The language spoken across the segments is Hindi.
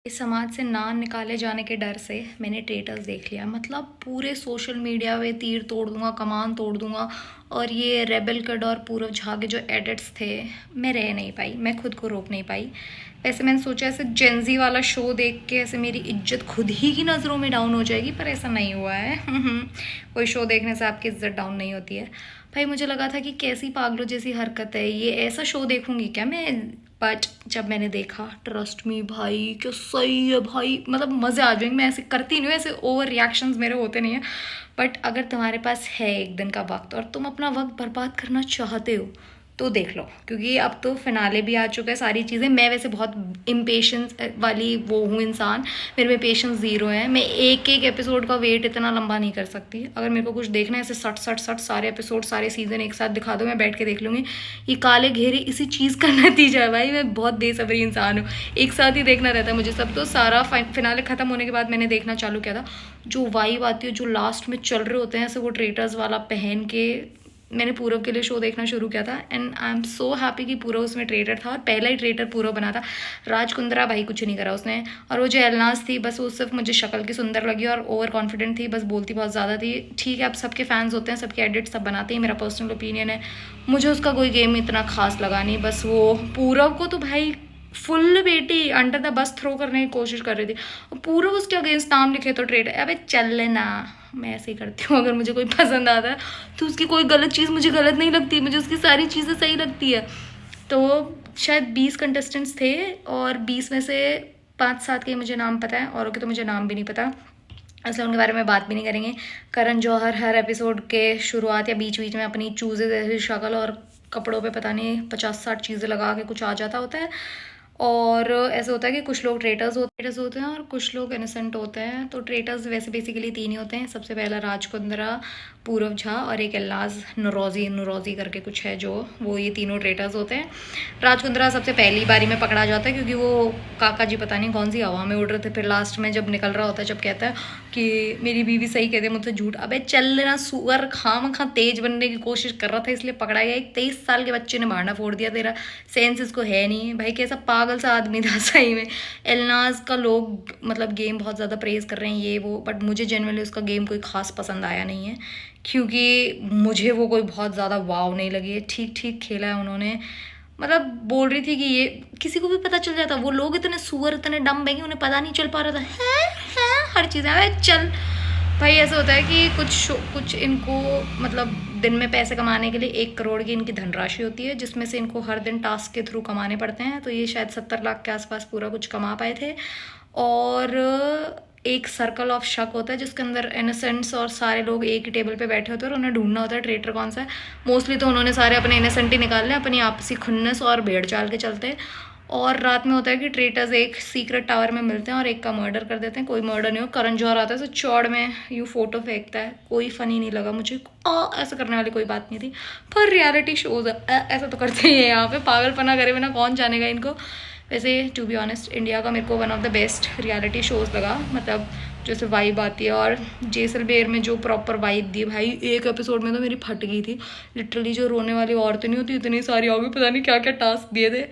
इस समाज से ना निकाले जाने के डर से मैंने ट्रेटर्स देख लिया। मतलब पूरे सोशल मीडिया में तीर तोड़ दूंगा, कमान तोड़ दूंगा। और ये रेबल कड और पूरव झा के जो एडिट्स थे, मैं रह नहीं पाई, मैं खुद को रोक नहीं पाई। वैसे मैंने सोचा ऐसे जेंजी वाला शो देख के ऐसे मेरी इज्जत खुद ही की नज़रों में डाउन हो जाएगी, पर ऐसा नहीं हुआ है। कोई शो देखने से आपकी इज्जत डाउन नहीं होती है भाई। मुझे लगा था कि कैसी पागलों जैसी हरकत है ये, ऐसा शो देखूंगी क्या मैं। बट जब मैंने देखा, ट्रस्ट मी भाई, क्या सही है भाई। मतलब मज़े आ जाएंगे। मैं ऐसे करती नहीं हूँ, ऐसे ओवर रिएक्शंस मेरे होते नहीं हैं। बट अगर तुम्हारे पास है एक दिन का वक्त और तुम अपना वक्त बर्बाद करना चाहते हो तो देख लो, क्योंकि अब तो फिनाले भी आ चुका है, सारी चीज़ें। मैं वैसे बहुत इम्पेशंस वाली वो हूँ इंसान, मेरे में पेशेंस ज़ीरो है। मैं एक एक एपिसोड का वेट इतना लंबा नहीं कर सकती। अगर मेरे को कुछ देखना है ऐसे सट सट सट सारे एपिसोड सारे सीज़न एक साथ दिखा दो, मैं बैठ के देख लूँगी। ये काले घेरे इसी चीज़ का नतीजा है भाई। मैं बहुत बेसब्री इंसान हूँ, एक साथ ही देखना रहता है मुझे सब। तो सारा फिनाले ख़त्म होने के बाद मैंने देखना चालू किया था। जो वाइब आती है, जो लास्ट में चल रहे होते हैं ऐसे वो ट्रेटर्स वाला पहन के, मैंने पूरव के लिए शो देखना शुरू किया था। And I am so happy कि पूरव उसमें ट्रेटर था और पहला ही ट्रेटर पूरव बना था। राज कुंद्रा भाई कुछ नहीं करा उसने। और वो जो एलनाज थी, बस वो सिर्फ मुझे शक्ल की सुंदर लगी और ओवर कॉन्फिडेंट थी, बस बोलती बहुत ज़्यादा थी। ठीक है, अब सबके फैंस होते हैं, सबके एडिट सब बनाते हैं, मेरा पर्सनल ओपिनियन है। मुझे उसका कोई गेम इतना खास लगा नहीं। बस वो पूरव को तो भाई फुल बेटी अंडर द बस थ्रो करने की कोशिश कर रही थी। और पूरा उसके अगेंस्ट नाम लिखे तो ट्रेड, अबे चल लेना। मैं ऐसे ही करती हूँ, अगर मुझे कोई पसंद आता है तो उसकी कोई गलत चीज़ मुझे गलत नहीं लगती, मुझे उसकी सारी चीज़ें सही लगती है। तो शायद 20 कंटेस्टेंट्स थे और 20 में से 5-7 के मुझे नाम पता है, औरों के तो मुझे नाम भी नहीं पता, इसलिए उनके बारे में बात भी नहीं करेंगे। करण जौहर हर एपिसोड के शुरुआत या बीच बीच में अपनी चूज़े जैसी शक्ल और कपड़ों पे पता नहीं 50-60 चीज़ें लगा के कुछ आ जाता होता है। और ऐसा होता है कि कुछ लोग ट्रेटर्स होते हैं और कुछ लोग इनोसेंट होते हैं। तो ट्रेटर्स वैसे बेसिकली 3 ही होते हैं। सबसे पहला राज कुंद्रा, पूरव झा और एक एल्लाज नुरौजी करके कुछ है जो, वो ये तीनों ट्रेटर्स होते हैं। राज कुंद्रा सबसे पहली बारी में पकड़ा जाता है क्योंकि वो काका जी पता नहीं कौन सी हवा में उड़ रहे थे। फिर लास्ट में जब निकल रहा होता है, जब कहता है कि मेरी बीवी सही कहती है, मुझसे झूठ, अबे चल लेना सुअर, खामखा तेज बनने की कोशिश कर रहा था इसलिए पकड़ा गया। एक 23 साल के बच्चे ने मारना फोड़ दिया, तेरा सेंस इसको है नहीं भाई। कैसा पागल सा आदमी था सही में। एलनाज का लोग मतलब गेम बहुत ज़्यादा प्रेज कर रहे हैं ये वो, बट मुझे जनरली उसका गेम कोई खास पसंद आया नहीं है, क्योंकि मुझे वो कोई बहुत ज़्यादा वाव नहीं लगी है। ठीक ठीक खेला है उन्होंने। मतलब बोल रही थी कि ये किसी को भी पता चल जाता, वो लोग इतने सुअर इतने डम है कि उन्हें पता नहीं चल पा रहा था। है हर चीज़ है चल भाई। ऐसा होता है कि कुछ इनको मतलब दिन में पैसे कमाने के लिए 1 करोड़ की इनकी धनराशि होती है, जिसमें से इनको हर दिन टास्क के थ्रू कमाने पड़ते हैं। तो ये शायद 70 लाख के आसपास पूरा कुछ कमा पाए थे। और एक सर्कल ऑफ शक होता है जिसके अंदर इनोसेंट्स और सारे लोग एक ही टेबल पे बैठे होते हैं और उन्हें ढूंढना होता है ट्रेटर कौन सा है। मोस्टली तो उन्होंने सारे अपने इनोसेंट ही निकाल लिया, अपनी आपसी खुन्नस और भेड़ चाल के चलते। और रात में होता है कि ट्रेटर्स एक सीक्रेट टावर में मिलते हैं और एक का मर्डर कर देते हैं। कोई मर्डर नहीं हो, करण जौहर आता है तो चौड़ में यूँ फोटो फेंकता है। कोई फनी नहीं लगा मुझे, ऐसा करने वाली कोई बात नहीं थी। पर रियलिटी शोज ऐसा तो करते ही है यहाँ पे, पागलपना करे बिना कौन जानेगा इनको। वैसे टू बी ऑनेस्ट, इंडिया का मेरे को one of the best reality shows लगा। मतलब जैसे वाइब आती है, और जैसलमेर में जो प्रॉपर वाइब दी भाई, एक एपिसोड में तो मेरी फट गई थी लिटरली। जो रोने वाली औरतें नहीं होती, इतनी सारी आ गई, पता नहीं क्या क्या टास्क दिए थे।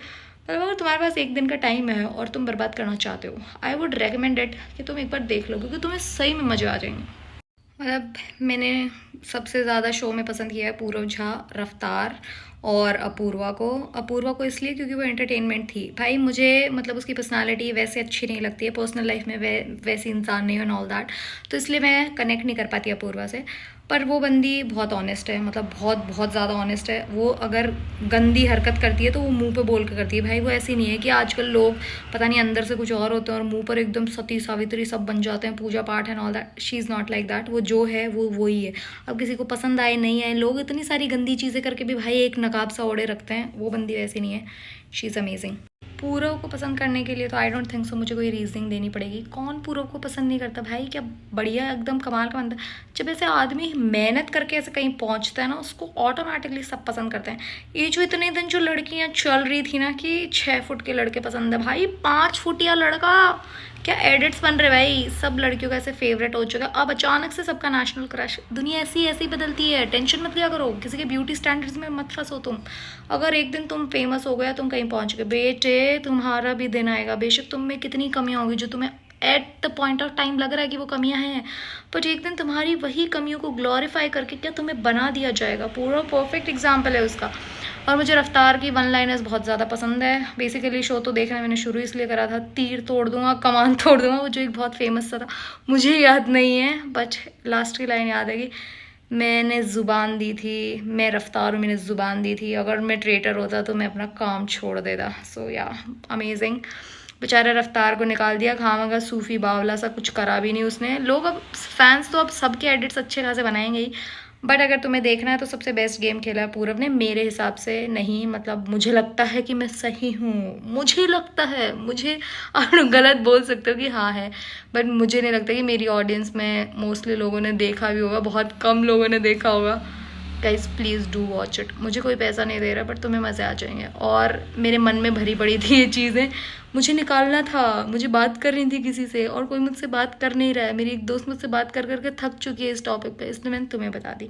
पर अगर तुम्हारे पास एक दिन का टाइम है और तुम बर्बाद करना चाहते हो, आई वुड रेकमेंड इट कि तुम एक बार देख लो, क्योंकि तुम्हें सही में मज़े आ जाएंगे। मतलब मैंने सबसे ज़्यादा शो में पसंद किया है पूरव झा, रफ्तार और अपूर्वा को इसलिए क्योंकि वो एंटरटेनमेंट थी भाई। मुझे मतलब उसकी पर्सनालिटी वैसे अच्छी नहीं लगती है, पर्सनल लाइफ में वैसी इंसान नहीं है एंड ऑल दैट, तो इसलिए मैं कनेक्ट नहीं कर पाती अपूर्वा से। पर वो बंदी बहुत ऑनेस्ट है, मतलब बहुत बहुत ज़्यादा ऑनेस्ट है। वो अगर गंदी हरकत करती है तो वो मुंह पे बोल के करती है भाई। वो ऐसी नहीं है कि आजकल लोग पता नहीं अंदर से कुछ और होते हैं और मुंह पर एकदम सती सावित्री सब बन जाते हैं, पूजा पाठ and all that. She is not like that. वो जो है वो वही है। अब किसी को पसंद आए नहीं आए, लोग इतनी सारी गंदी चीज़ें करके भी भाई एक नकाब सा ओढ़े रखते हैं, वो बंदी वैसी नहीं है। She is amazing. पूरव को पसंद करने के लिए तो आई डोंट थिंक सो मुझे कोई रीजनिंग देनी पड़ेगी। कौन पूरव को पसंद नहीं करता भाई, क्या बढ़िया एकदम कमाल का बंदा। जब ऐसे आदमी मेहनत करके ऐसे कहीं पहुंचता है ना, उसको ऑटोमेटिकली सब पसंद करते हैं। ये जो इतने दिन जो लड़कियां चल रही थी ना कि 6 फुट के लड़के पसंद है, भाई 5 फुटिया लड़का क्या एडिट्स बन रहे भाई, सब लड़कियों का ऐसे फेवरेट हो चुका है। अब अचानक से सबका नेशनल क्रश। दुनिया ऐसी ऐसी बदलती है, टेंशन मत लिया करो, किसी के ब्यूटी स्टैंडर्ड्स में मत फंसो तुम। अगर एक दिन तुम फेमस हो गया, तुम कहीं पहुंच गए, बेटे तुम्हारा भी दिन आएगा। बेशक तुम में कितनी कमियां होगी जो तुम्हें at the point of time लग रहा है कि वो कमियां हैं, बट एक दिन तुम्हारी वही कमियों को ग्लोरीफाई करके क्या तुम्हें बना दिया जाएगा। पूरा परफेक्ट एग्जाम्पल है उसका। और मुझे रफ्तार की वन लाइनर्स बहुत ज़्यादा पसंद है। बेसिकली शो तो देखना मैंने शुरू इसलिए करा था, तीर तोड़ दूंगा कमान तोड़ दूंगा, वो जो एक बहुत फेमस सा था, मुझे याद नहीं है बट लास्ट की लाइन याद है कि मैंने ज़ुबान दी थी, मैं रफ्तार हूँ, मैंने ज़ुबान दी थी, अगर मैं ट्रेटर होता तो मैं अपना काम छोड़ देता। सो या अमेजिंग। बेचारे रफ्तार को निकाल दिया, खामगा सूफी बावला सा कुछ करा भी नहीं उसने। लोग अब फैंस तो अब सबके एडिट्स अच्छे खासे बनाएंगे ही, बट अगर तुम्हें देखना है तो सबसे बेस्ट गेम खेला है पूरब ने मेरे हिसाब से। नहीं मतलब मुझे लगता है कि मैं सही हूँ, मुझे लगता है, मुझे आप लोग गलत बोल सकते हो कि हाँ है, बट मुझे नहीं लगता कि मेरी ऑडियंस में मोस्टली लोगों ने देखा भी होगा, बहुत कम लोगों ने देखा होगा। Guys please do watch it. मुझे कोई पैसा नहीं दे रहा बट तुम्हें मज़े आ जाएंगे। और मेरे मन में भरी पड़ी थी ये चीज़ें, मुझे निकालना था, मुझे बात करनी थी किसी से और कोई मुझसे बात कर नहीं रहा है। मेरी एक दोस्त मुझसे बात कर करके थक चुकी है इस टॉपिक पे, इसलिए मैंने तुम्हें बता दी।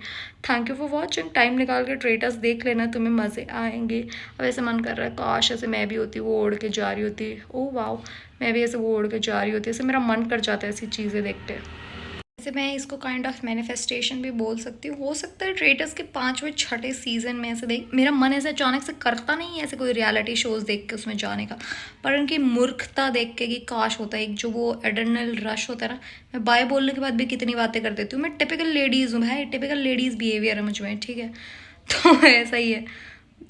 Thank you for watching. Time निकाल के ट्रेटर्स देख लेना, तुम्हें मज़े आएंगे। अब ऐसे मन कर रहा है काश ऐसे मैं भी होती, वो उड़ के जा रही होती। ओह वाओ, मैं भी ऐसे वो उड़ के जा रही होती, ऐसे मेरा मन कर जाता है ऐसी चीज़ें देखते। वैसे मैं इसको काइंड ऑफ मैनिफेस्टेशन भी बोल सकती हूँ। हो सकता है ट्रेटर्स के 5वें 6ठे सीज़न में ऐसे देख मेरा मन ऐसे अचानक से करता नहीं है ऐसे कोई रियलिटी शोज़ देख के उसमें जाने का, पर उनकी मूर्खता देख के कि काश होता है एक जो वो एड्रेनल रश होता है ना। मैं बाय बोलने के बाद भी कितनी बातें कर देती हूँ। मैं टिपिकल लेडीज़ हूँ भाई, टिपिकल लेडीज़ बिहेवियर है मुझ में, ठीक है। तो ऐसा ही है,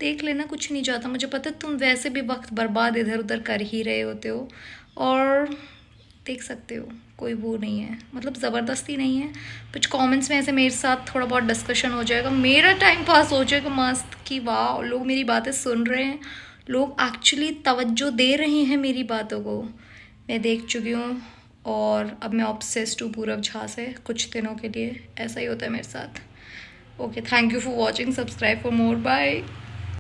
देख लेना, कुछ नहीं जाता। मुझे पता है तुम वैसे भी वक्त बर्बाद इधर उधर कर ही रहे होते हो और देख सकते हो, कोई वो नहीं है, मतलब ज़बरदस्ती नहीं है। कुछ कमेंट्स में ऐसे मेरे साथ थोड़ा बहुत डिस्कशन हो जाएगा, मेरा टाइम पास हो जाएगा मस्त कि वाह लोग मेरी बातें सुन रहे हैं, लोग एक्चुअली तवज्जो दे रहे हैं मेरी बातों को। मैं देख चुकी हूँ और अब मैं ऑब्सेस्ड हूँ पूरब झा से कुछ दिनों के लिए। ऐसा ही होता है मेरे साथ। Okay, thank you for watching, subscribe for more, bye.